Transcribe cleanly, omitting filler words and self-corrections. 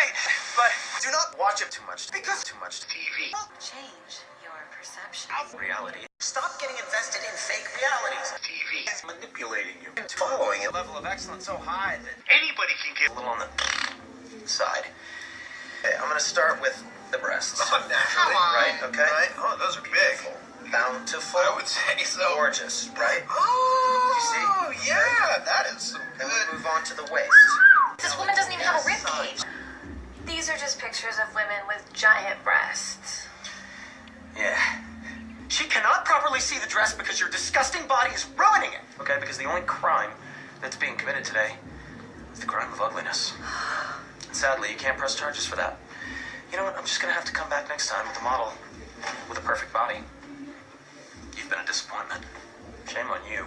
great, but do not watch it too much because too much TV. Change your perception. Reality. Stop getting invested in fake realities. TV is manipulating you. Following a level of excellence so high that anybody can get a little on the side. Okay, I'm gonna start with the breasts. Naturally. Right, okay? Right? Oh, those are big. Bountiful. I would say so. Gorgeous, right? Oh, You see? yeah, that is some Then good. we move on to the waist. This woman doesn't even have a rib cage. These are just pictures of women with giant breasts. Yeah. She cannot properly see the dress because your disgusting body is ruining it. Okay, because the only crime that's being committed today is the crime of ugliness. And sadly, you can't press charges for that. You know what? I'm just gonna have to come back next time with a model with a perfect body. You've been a disappointment. Shame on you.